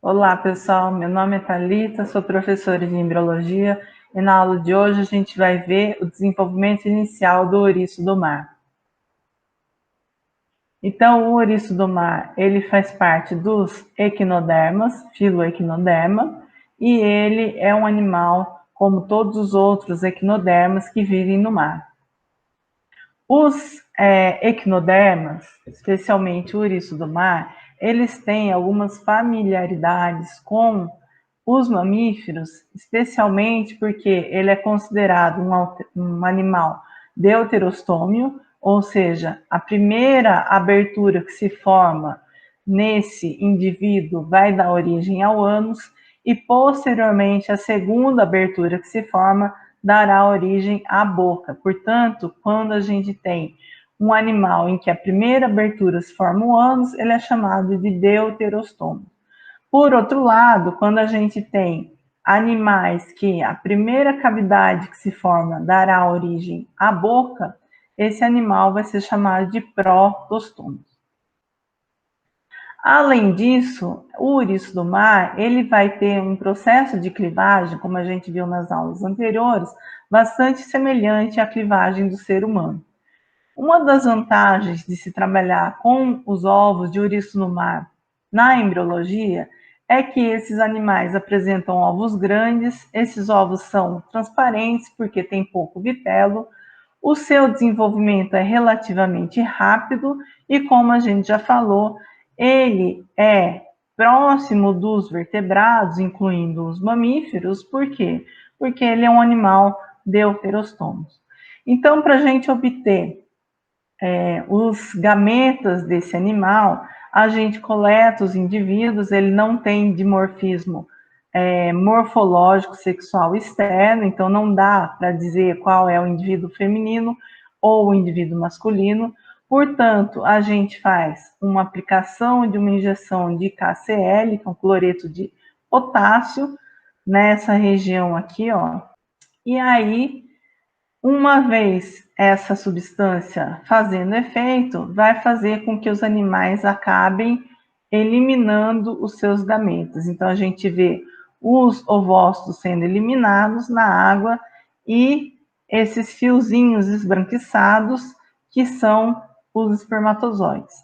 Olá, pessoal. Meu nome é Thalita, sou professora de embriologia e na aula de hoje a gente vai ver o desenvolvimento inicial do ouriço do mar. Então, o ouriço do mar, ele faz parte dos equinodermas, filoequinoderma, e ele é um animal como todos os outros equinodermas que vivem no mar. Os equinodermas, especialmente o ouriço do mar, eles têm algumas familiaridades com os mamíferos, especialmente porque ele é considerado um animal deuterostômio, ou seja, a primeira abertura que se forma nesse indivíduo vai dar origem ao ânus e posteriormente a segunda abertura que se forma dará origem à boca. Portanto, quando a gente tem um animal em que a primeira abertura se forma o ânus, ele é chamado de deuterostômio. Por outro lado, quando a gente tem animais que a primeira cavidade que se forma dará origem à boca, esse animal vai ser chamado de protostômio. Além disso, o ouriço do mar, ele vai ter um processo de clivagem, como a gente viu nas aulas anteriores, bastante semelhante à clivagem do ser humano. Uma das vantagens de se trabalhar com os ovos de ouriço no mar na embriologia é que esses animais apresentam ovos grandes, esses ovos são transparentes porque tem pouco vitelo, o seu desenvolvimento é relativamente rápido e, como a gente já falou, ele é próximo dos vertebrados, incluindo os mamíferos. Por quê? Porque ele é um animal deuterostômio. Então, para a gente obter os gametas desse animal, a gente coleta os indivíduos, ele não tem dimorfismo morfológico sexual externo, então não dá para dizer qual é o indivíduo feminino ou o indivíduo masculino. Portanto, a gente faz uma aplicação de uma injeção de KCl, que é um cloreto de potássio, nessa região aqui, ó. E aí, uma vez essa substância fazendo efeito, vai fazer com que os animais acabem eliminando os seus gametas. Então, a gente vê os ovócitos sendo eliminados na água e esses fiozinhos esbranquiçados, que são os espermatozoides.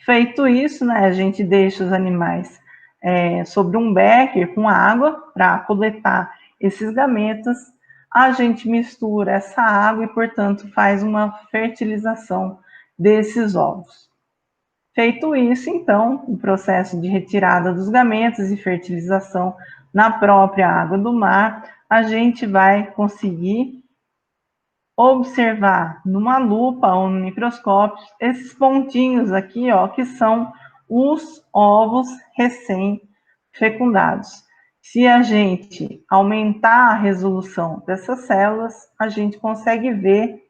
Feito isso, né, a gente deixa os animais sobre um becker com água para coletar esses gametas. A gente mistura essa água e, portanto, faz uma fertilização desses ovos. Feito isso, então, o processo de retirada dos gametas e fertilização na própria água do mar, a gente vai conseguir observar numa lupa ou no microscópio esses pontinhos aqui, ó, que são os ovos recém-fecundados. Se a gente aumentar a resolução dessas células, a gente consegue ver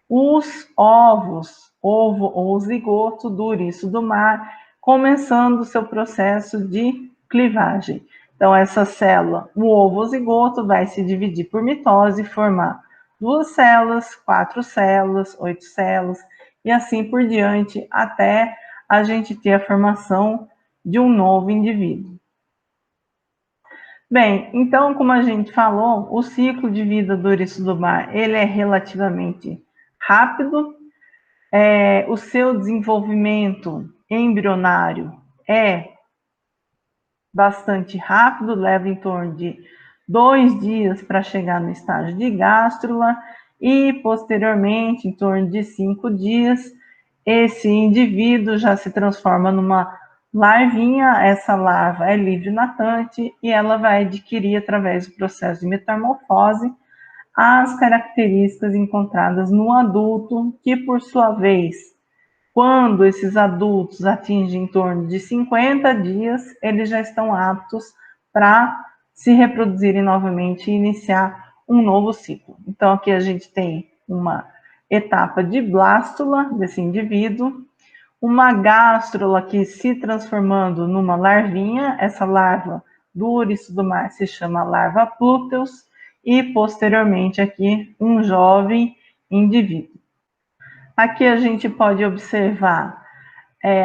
os ovos, ovo ou zigoto do ouriço do mar, começando o seu processo de clivagem. Então, essa célula, o ovo zigoto, vai se dividir por mitose e formar 2 células, 4 células, 8 células, e assim por diante, até a gente ter a formação de um novo indivíduo. Bem, então, como a gente falou, o ciclo de vida do ouriço do mar, ele é relativamente rápido, o seu desenvolvimento embrionário é bastante rápido, leva em torno de 2 dias para chegar no estágio de gástrula e, posteriormente, em torno de 5 dias, esse indivíduo já se transforma numa larvinha. Essa larva é livre natante e ela vai adquirir, através do processo de metamorfose, as características encontradas no adulto, que, por sua vez, quando esses adultos atingem em torno de 50 dias, eles já estão aptos para se reproduzirem novamente e iniciar um novo ciclo. Então, aqui a gente tem uma etapa de blástula desse indivíduo, uma gástrula que se transformando numa larvinha, essa larva do ouriço do mar se chama larva plúteus, e posteriormente aqui um jovem indivíduo. Aqui a gente pode observar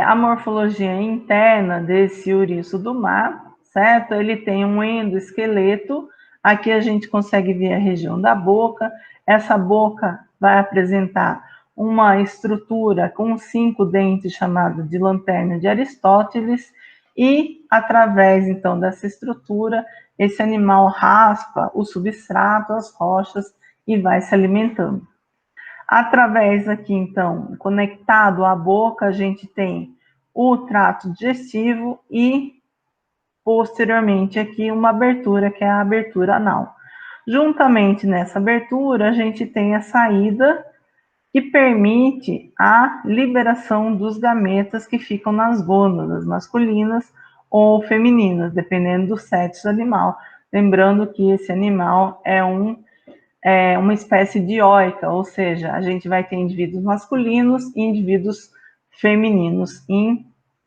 a morfologia interna desse ouriço do mar. certo? Ele tem um endoesqueleto, aqui a gente consegue ver a região da boca, essa boca vai apresentar uma estrutura com 5 dentes chamada de lanterna de Aristóteles, e através então dessa estrutura, esse animal raspa o substrato, as rochas e vai se alimentando. Através aqui, então, conectado à boca, a gente tem o trato digestivo e, posteriormente, aqui uma abertura, que é a abertura anal. Juntamente nessa abertura, a gente tem a saída que permite a liberação dos gametas que ficam nas gônadas masculinas ou femininas, dependendo do sexo animal. Lembrando que esse animal é uma espécie dioica, ou seja, a gente vai ter indivíduos masculinos e indivíduos femininos em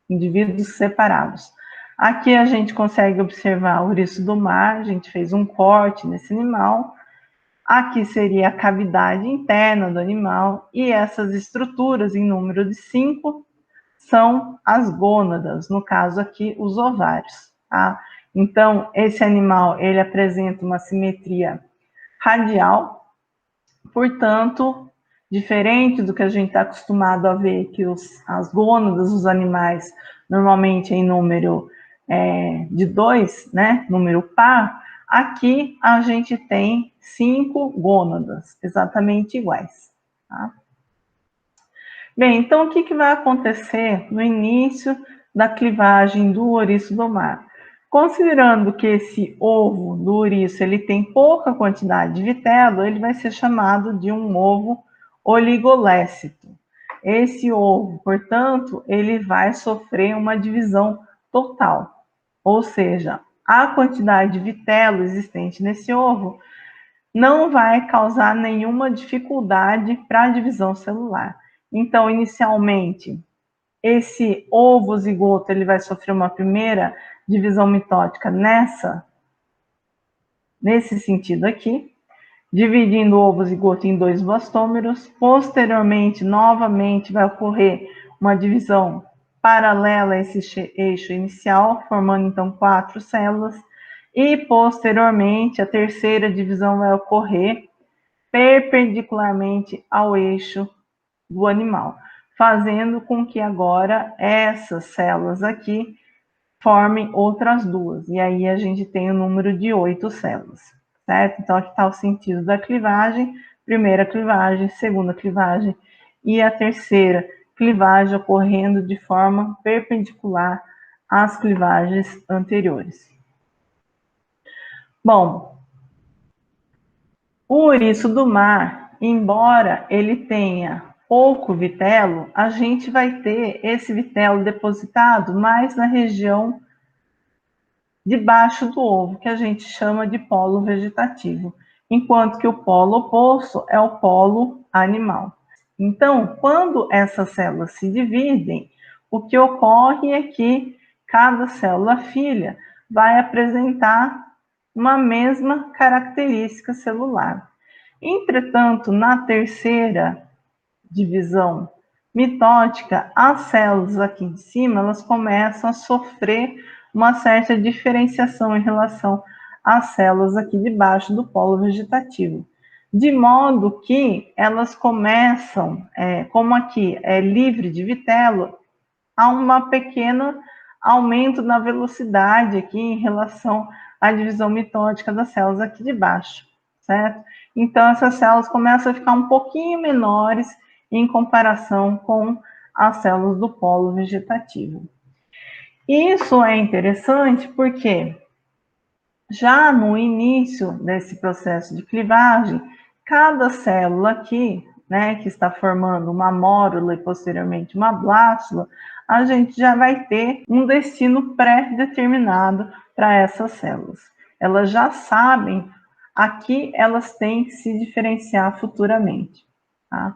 indivíduos separados. Aqui a gente consegue observar o ouriço do mar, a gente fez um corte nesse animal. Aqui seria a cavidade interna do animal, e essas estruturas, em número de 5, são as gônadas, no caso aqui, os ovários, tá? Então, esse animal, ele apresenta uma simetria radial, portanto, diferente do que a gente está acostumado a ver, que as gônadas dos animais, normalmente em número de 2, né, número par, aqui a gente tem 5 gônadas, exatamente iguais. Tá? Bem, então o que vai acontecer no início da clivagem do ouriço do mar? Considerando que esse ovo do ouriço ele tem pouca quantidade de vitelo, ele vai ser chamado de um ovo oligolécito. Esse ovo, portanto, ele vai sofrer uma divisão total, ou seja, a quantidade de vitelo existente nesse ovo não vai causar nenhuma dificuldade para a divisão celular. Então, inicialmente, esse ovo zigoto ele vai sofrer uma primeira divisão mitótica nesse sentido aqui, dividindo o ovo zigoto em 2 blastômeros. Posteriormente, novamente, vai ocorrer uma divisão paralela a esse eixo inicial, formando então 4 células. E, posteriormente, a terceira divisão vai ocorrer perpendicularmente ao eixo do animal, fazendo com que agora essas células aqui formem outras 2. E aí a gente tem o número de 8 células, certo? Então aqui está o sentido da clivagem, primeira clivagem, segunda clivagem e a terceira clivagem ocorrendo de forma perpendicular às clivagens anteriores. Bom, o ouriço do mar, embora ele tenha pouco vitelo, a gente vai ter esse vitelo depositado mais na região debaixo do ovo, que a gente chama de polo vegetativo, enquanto que o polo oposto é o polo animal. Então, quando essas células se dividem, o que ocorre é que cada célula filha vai apresentar uma mesma característica celular. Entretanto, na terceira divisão mitótica, as células aqui de cima, elas começam a sofrer uma certa diferenciação em relação às células aqui de baixo do polo vegetativo. De modo que elas começam, como aqui é livre de vitelo, há uma pequena aumento na velocidade aqui em relação à divisão mitótica das células aqui de baixo, certo? Então, essas células começam a ficar um pouquinho menores em comparação com as células do polo vegetativo. Isso é interessante porque já no início desse processo de clivagem, cada célula aqui, né, que está formando uma mórula e posteriormente uma blástula, a gente já vai ter um destino pré-determinado para essas células. Elas já sabem a que elas têm que se diferenciar futuramente. Tá?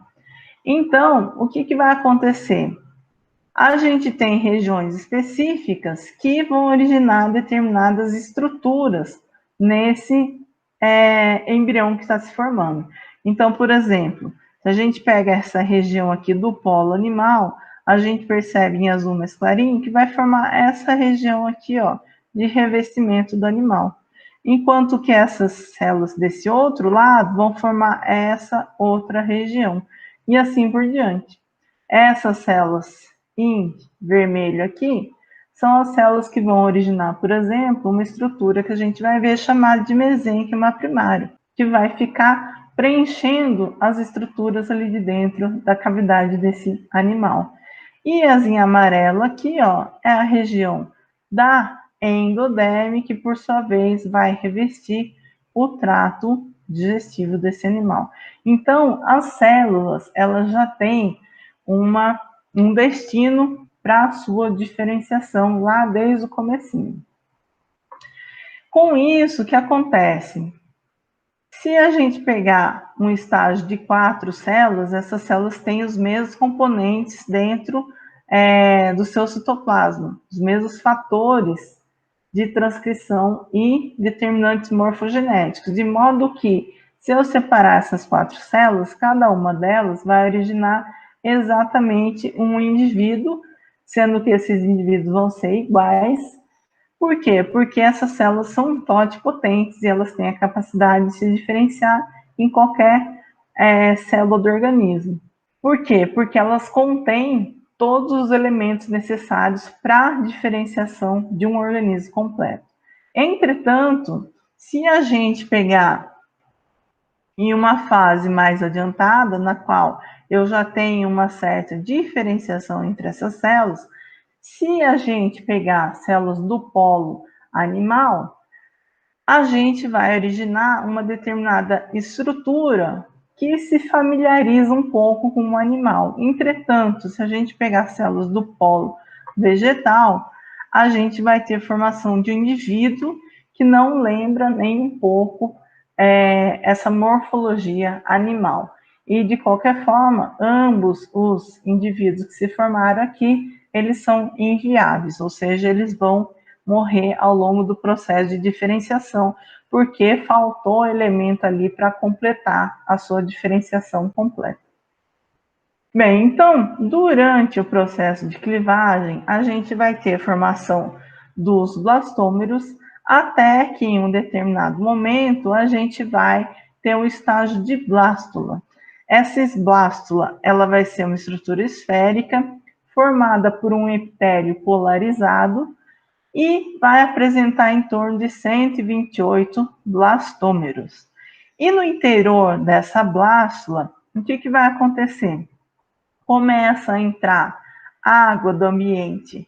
Então, o que vai acontecer? A gente tem regiões específicas que vão originar determinadas estruturas nesse embrião que está se formando. Então, por exemplo, se a gente pega essa região aqui do polo animal, a gente percebe em azul mais clarinho que vai formar essa região aqui, ó, de revestimento do animal. Enquanto que essas células desse outro lado vão formar essa outra região. E assim por diante. Essas células em vermelho aqui são as células que vão originar, por exemplo, uma estrutura que a gente vai ver chamada de mesênquima primário, que vai ficar preenchendo as estruturas ali de dentro da cavidade desse animal. E as em amarelo aqui, ó, é a região da endoderme, que por sua vez vai revestir o trato digestivo desse animal. Então, as células, elas já têm um destino para a sua diferenciação lá desde o comecinho. Com isso, o que acontece? Se a gente pegar um estágio de 4 células, essas células têm os mesmos componentes dentro do seu citoplasma, os mesmos fatores de transcrição e determinantes morfogenéticos, de modo que, se eu separar essas 4 células, cada uma delas vai originar exatamente um indivíduo, sendo que esses indivíduos vão ser iguais. Por quê? Porque essas células são totipotentes e elas têm a capacidade de se diferenciar em qualquer célula do organismo. Por quê? Porque elas contêm todos os elementos necessários para a diferenciação de um organismo completo. Entretanto, se a gente pegar em uma fase mais adiantada, na qual eu já tenho uma certa diferenciação entre essas células, se a gente pegar células do polo animal, a gente vai originar uma determinada estrutura que se familiariza um pouco com o animal. Entretanto, se a gente pegar células do polo vegetal, a gente vai ter formação de um indivíduo que não lembra nem um pouco essa morfologia animal. E, de qualquer forma, ambos os indivíduos que se formaram aqui, eles são inviáveis, ou seja, eles vão morrer ao longo do processo de diferenciação, porque faltou elemento ali para completar a sua diferenciação completa. Bem, então, durante o processo de clivagem, a gente vai ter formação dos blastômeros, até que em um determinado momento a gente vai ter um estágio de blástula. Essa blástula, ela vai ser uma estrutura esférica, formada por um epitélio polarizado, e vai apresentar em torno de 128 blastômeros. E no interior dessa blástula, o que vai acontecer? Começa a entrar água do ambiente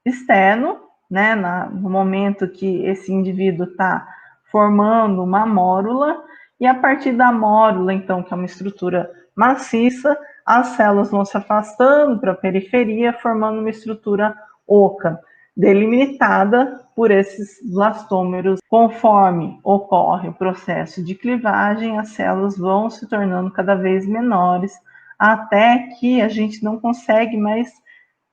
externo, né, no momento que esse indivíduo está formando uma mórula, e a partir da mórula, então, que é uma estrutura maciça, as células vão se afastando para a periferia, formando uma estrutura oca, delimitada por esses blastômeros. Conforme ocorre o processo de clivagem, as células vão se tornando cada vez menores, até que a gente não consegue mais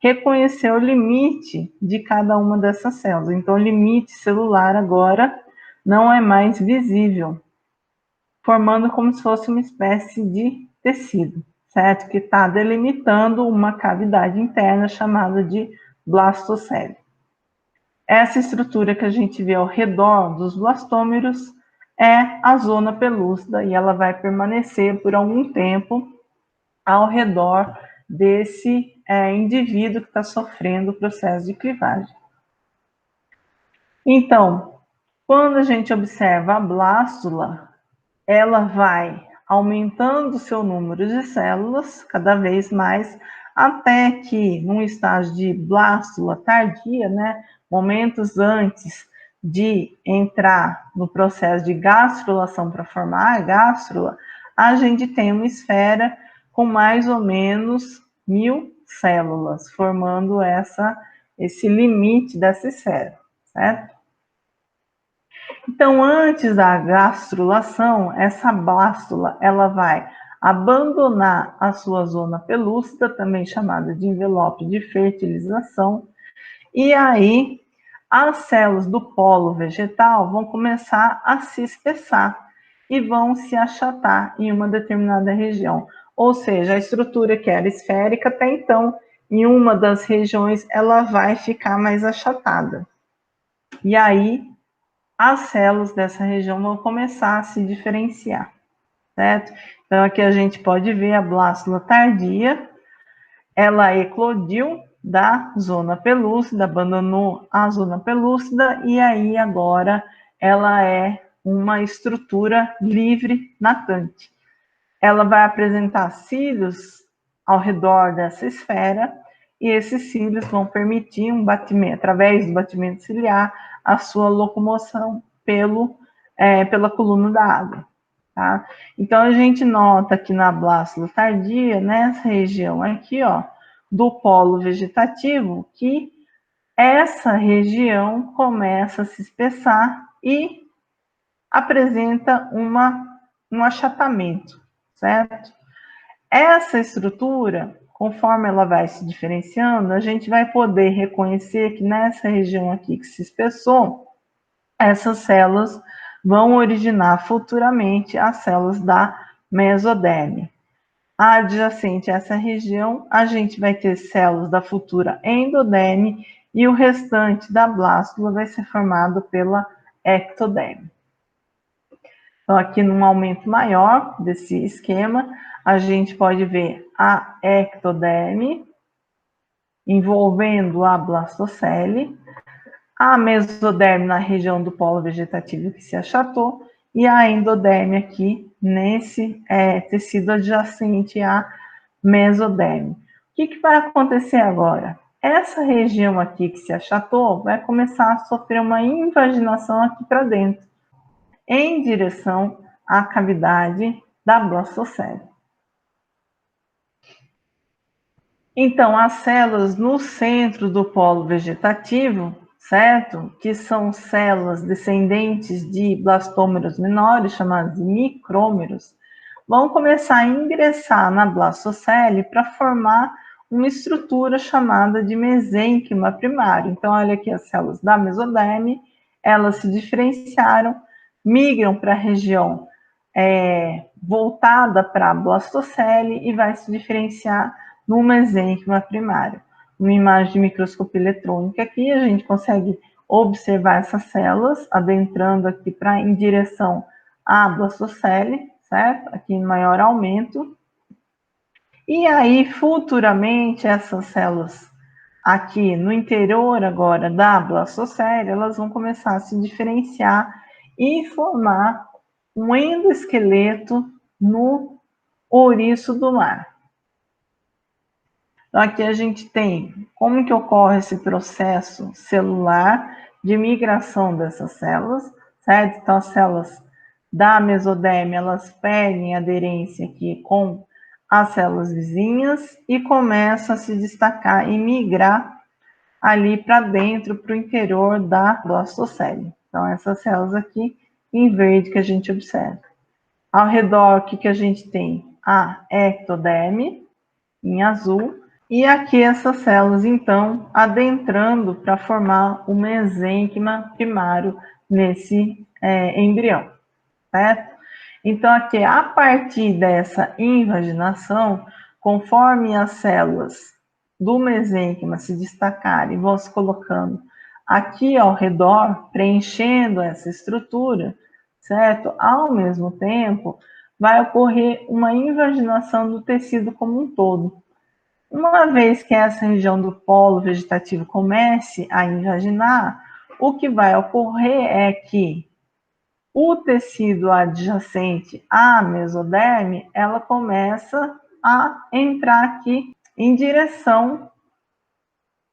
reconhecer o limite de cada uma dessas células. Então, o limite celular agora não é mais visível, formando como se fosse uma espécie de tecido, certo? Que está delimitando uma cavidade interna chamada de blastocele. Essa estrutura que a gente vê ao redor dos blastômeros é a zona pelúcida e ela vai permanecer por algum tempo ao redor desse indivíduo que está sofrendo o processo de clivagem. Então, quando a gente observa a blástula, ela vai aumentando o seu número de células cada vez mais, até que, num estágio de blástula tardia, né, momentos antes de entrar no processo de gastrulação para formar a gástrula, a gente tem uma esfera com mais ou menos 1000 células, formando esse limite dessa esfera, certo? Então, antes da gastrulação, essa blástula, ela vai abandonar a sua zona pelúcida, também chamada de envelope de fertilização, e aí as células do polo vegetal vão começar a se espessar e vão se achatar em uma determinada região. Ou seja, a estrutura que era esférica até então, em uma das regiões, ela vai ficar mais achatada. E aí, as células dessa região vão começar a se diferenciar, certo? Então, aqui a gente pode ver a blástula tardia, ela eclodiu da zona pelúcida, abandonou a zona pelúcida, e aí agora ela é uma estrutura livre natante. Ela vai apresentar cílios ao redor dessa esfera, e esses cílios vão permitir um batimento, através do batimento ciliar, a sua locomoção pela coluna da água. Tá? Então, a gente nota que na blástula tardia, nessa região aqui, ó, do polo vegetativo, que essa região começa a se espessar e apresenta um achatamento, certo? Essa estrutura, conforme ela vai se diferenciando, a gente vai poder reconhecer que nessa região aqui que se espessou, essas células vão originar futuramente as células da mesoderme. Adjacente a essa região, a gente vai ter células da futura endoderme e o restante da blástula vai ser formado pela ectoderme. Então, aqui num aumento maior desse esquema, a gente pode ver a ectoderme envolvendo a blastocele, a mesoderme na região do polo vegetativo que se achatou e a endoderme aqui nesse tecido adjacente à mesoderme. O que vai acontecer agora? Essa região aqui que se achatou vai começar a sofrer uma invaginação aqui para dentro, em direção à cavidade da blastocele. Então, as células no centro do polo vegetativo, certo? Que são células descendentes de blastômeros menores, chamados de micrômeros, vão começar a ingressar na blastocele para formar uma estrutura chamada de mesênquima primário. Então, olha aqui as células da mesoderme, elas se diferenciaram, migram para a região voltada para a blastocele e vai se diferenciar no mesênquima primário. Numa imagem de microscopia eletrônica aqui, a gente consegue observar essas células adentrando aqui em direção à blastocele, certo? Aqui em maior aumento. E aí, futuramente, essas células aqui no interior agora da blastocele, elas vão começar a se diferenciar e formar um endoesqueleto no ouriço do mar. Então, aqui a gente tem como que ocorre esse processo celular de migração dessas células, certo? Então, as células da mesoderme, elas perdem aderência aqui com as células vizinhas e começam a se destacar e migrar ali para dentro, para o interior da blastocele. Então, essas células aqui em verde que a gente observa. Ao redor, o que a gente tem? A ectoderme, em azul, e aqui essas células, então, adentrando para formar o mesênquima primário nesse embrião, certo? Então, aqui, a partir dessa invaginação, conforme as células do mesênquima se destacarem, vão se colocando aqui ao redor, preenchendo essa estrutura, certo? Ao mesmo tempo, vai ocorrer uma invaginação do tecido como um todo. Uma vez que essa região do polo vegetativo comece a invaginar, o que vai ocorrer é que o tecido adjacente à mesoderme, ela começa a entrar aqui em direção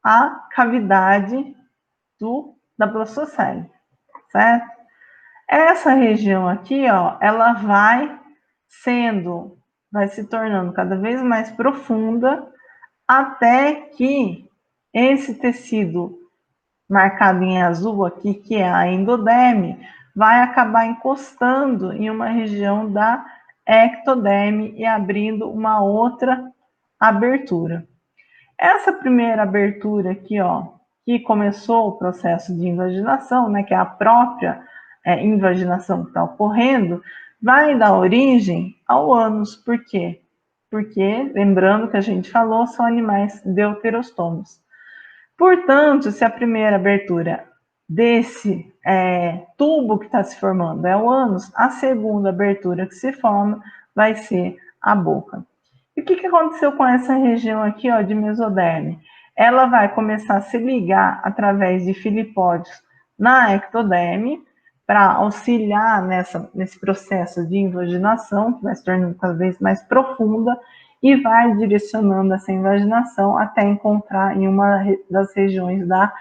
à cavidade da blastocele, certo? Essa região aqui, ó, ela vai se tornando cada vez mais profunda até que esse tecido marcado em azul aqui, que é a endoderme, vai acabar encostando em uma região da ectoderme e abrindo uma outra abertura. Essa primeira abertura aqui, ó, que começou o processo de invaginação, né, que é a própria invaginação que está ocorrendo, vai dar origem ao ânus. Por quê? Porque, lembrando que a gente falou, são animais deuterostômos. Portanto, se a primeira abertura desse tubo que está se formando é o ânus, a segunda abertura que se forma vai ser a boca. E o que aconteceu com essa região aqui, ó, de mesoderme? Ela vai começar a se ligar através de filipódios na ectoderme para auxiliar nesse processo de invaginação, que vai se tornando cada vez mais profunda, e vai direcionando essa invaginação até encontrar em uma das regiões da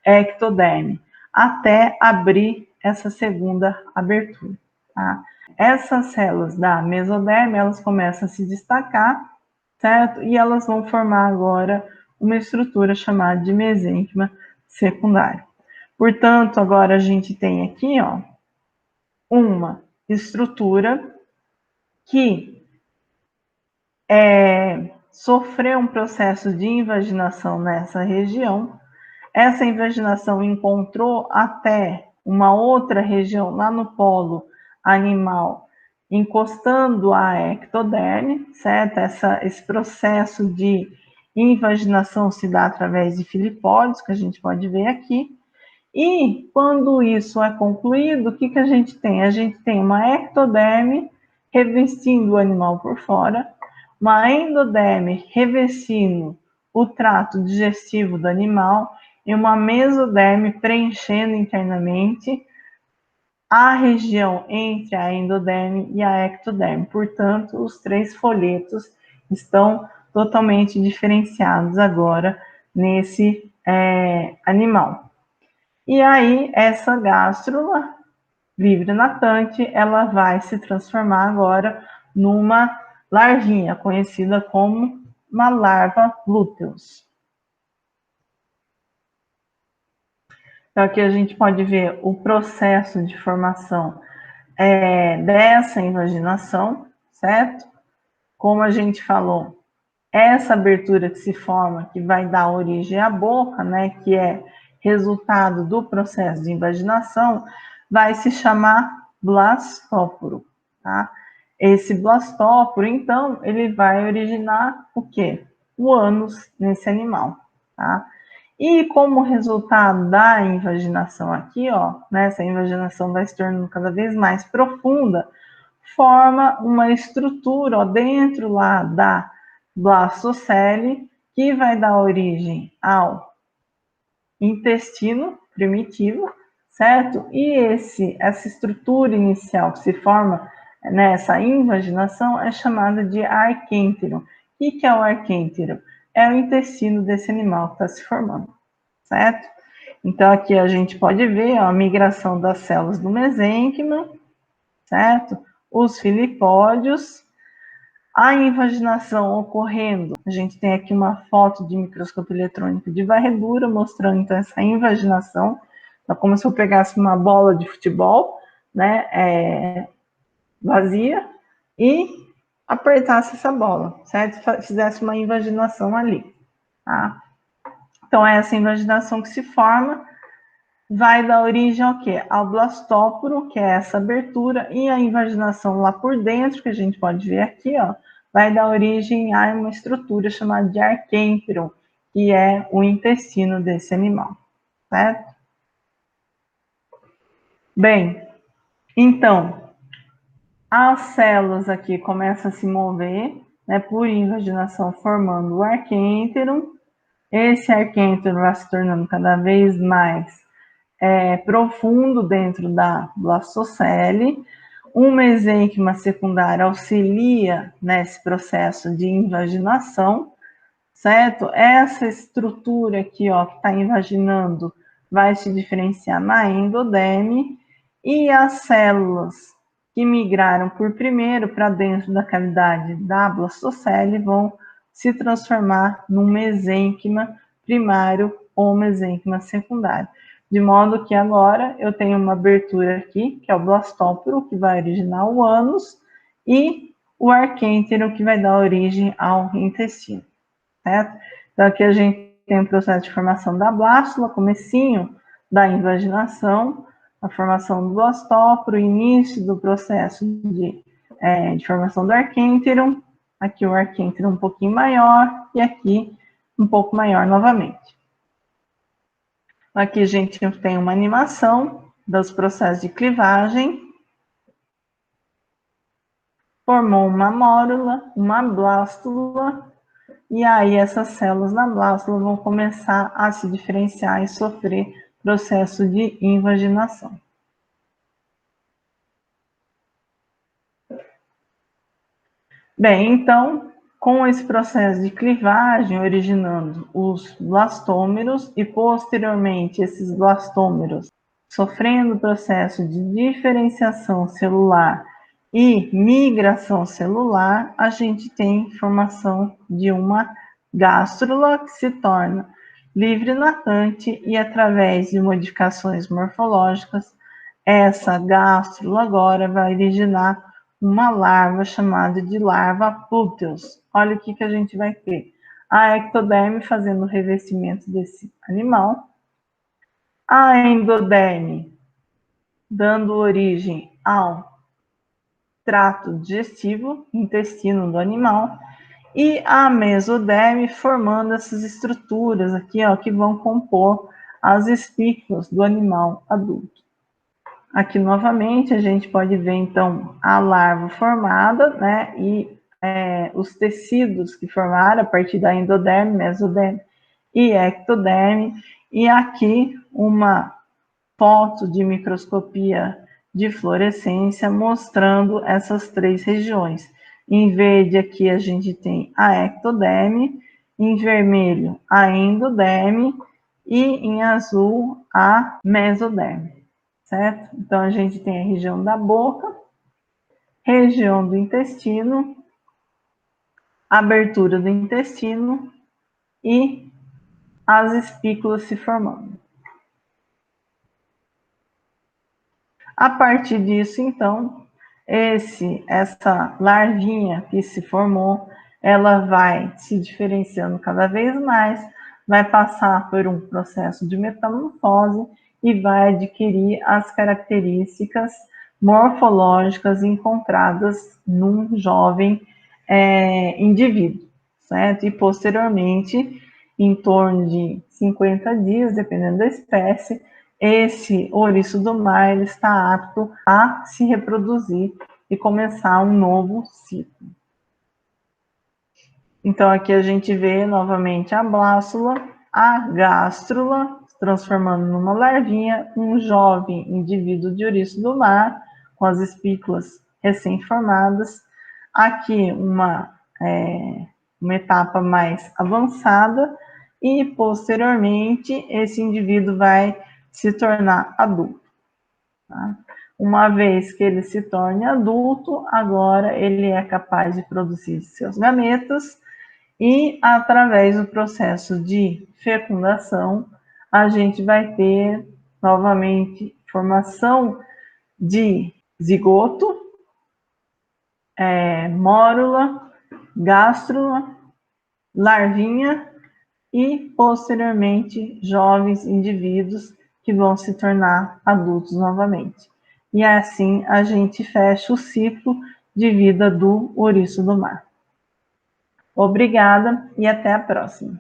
ectoderme, até abrir essa segunda abertura. Tá? Essas células da mesoderme, elas começam a se destacar, certo? E elas vão formar agora uma estrutura chamada de mesênquima secundário. Portanto, agora a gente tem aqui, ó, uma estrutura que sofreu um processo de invaginação nessa região. Essa invaginação encontrou até uma outra região lá no polo animal, encostando a ectoderme, certo? Esse processo de invaginação se dá através de filipódios, que a gente pode ver aqui. E quando isso é concluído, o que a gente tem? A gente tem uma ectoderme revestindo o animal por fora, uma endoderme revestindo o trato digestivo do animal e uma mesoderme preenchendo internamente a região entre a endoderme e a ectoderme. Portanto, os três folhetos estão totalmente diferenciados agora nesse animal. E aí, essa gástrula livre natante, ela vai se transformar agora numa larvinha, conhecida como uma larva lúteus. Então, aqui a gente pode ver o processo de formação dessa invaginação, certo? Como a gente falou, essa abertura que se forma, que vai dar origem à boca, né, que é resultado do processo de invaginação, vai se chamar blastóporo, tá? Esse blastóporo, então, ele vai originar o quê? O ânus nesse animal, tá? E como resultado da invaginação aqui, ó, né, essa invaginação vai se tornando cada vez mais profunda, forma uma estrutura, ó, dentro lá da blastocele, que vai dar origem ao intestino primitivo, certo? E essa estrutura inicial que se forma nessa invaginação é chamada de arquêntero. O que é o arquêntero? É o intestino desse animal que está se formando, certo? Então, aqui a gente pode ver ó, a migração das células do mesênquima, certo? Os filipódios, a invaginação ocorrendo. A gente tem aqui uma foto de microscópio eletrônico de varredura mostrando então essa invaginação. Então, como se eu pegasse uma bola de futebol, né, vazia, e apertasse essa bola, certo? Fizesse uma invaginação ali, tá? Então, essa invaginação que se forma vai dar origem ao quê? Ao blastóporo, que é essa abertura, e a invaginação lá por dentro, que a gente pode ver aqui, ó, vai dar origem a uma estrutura chamada de arquêntero, que é o intestino desse animal, certo? Bem, então, as células aqui começam a se mover, né, por invaginação, formando o arquêntero. Esse arquêntero vai se tornando cada vez mais profundo dentro da blastocele. Um mesênquima secundário auxilia nesse processo de invaginação, certo? Essa estrutura aqui, ó, que está invaginando, vai se diferenciar na endoderme, e as células que migraram por primeiro para dentro da cavidade da blastocele vão se transformar num mesênquima primário ou mesênquima secundário. De modo que agora eu tenho uma abertura aqui, que é o blastóporo, que vai originar o ânus, e o arquêntero, que vai dar origem ao intestino, certo? Então aqui a gente tem o processo de formação da blástula, comecinho da invaginação, a formação do blastóporo, início do processo de formação do arquêntero, aqui o arquêntero um pouquinho maior, e aqui um pouco maior novamente. Aqui a gente tem uma animação dos processos de clivagem. Formou uma mórula, uma blástula, e aí essas células da blástula vão começar a se diferenciar e sofrer processo de invaginação. Bem, então, com esse processo de clivagem originando os blastômeros e posteriormente esses blastômeros sofrendo o processo de diferenciação celular e migração celular, a gente tem formação de uma gástrula que se torna livre natante e através de modificações morfológicas, essa gástrula agora vai originar uma larva chamada de larva púteus. Olha o que a gente vai ter. A ectoderme fazendo o revestimento desse animal, a endoderme dando origem ao trato digestivo, intestino do animal, e a mesoderme formando essas estruturas aqui, ó, que vão compor as espículas do animal adulto. Aqui novamente a gente pode ver então a larva formada, né, e os tecidos que formaram a partir da endoderme, mesoderme e ectoderme, e aqui uma foto de microscopia de fluorescência mostrando essas três regiões. Em verde aqui a gente tem a ectoderme, em vermelho a endoderme e em azul a mesoderme, certo? Então a gente tem a região da boca, região do intestino, abertura do intestino e as espículas se formando. A partir disso, então, essa larvinha que se formou, ela vai se diferenciando cada vez mais, vai passar por um processo de metamorfose e vai adquirir as características morfológicas encontradas num jovem indivíduo, certo? E posteriormente, em torno de 50 dias, dependendo da espécie, esse ouriço do mar ele está apto a se reproduzir e começar um novo ciclo. Então, aqui a gente vê novamente a blástula, a gástrula, se transformando numa larvinha, um jovem indivíduo de ouriço do mar, com as espículas recém-formadas. Aqui uma etapa mais avançada e, posteriormente, esse indivíduo vai se tornar adulto. Tá? Uma vez que ele se torne adulto, agora ele é capaz de produzir seus gametas e, através do processo de fecundação, a gente vai ter novamente formação de zigoto, mórula, gástrula, larvinha e, posteriormente, jovens indivíduos que vão se tornar adultos novamente. E assim a gente fecha o ciclo de vida do ouriço do mar. Obrigada e até a próxima.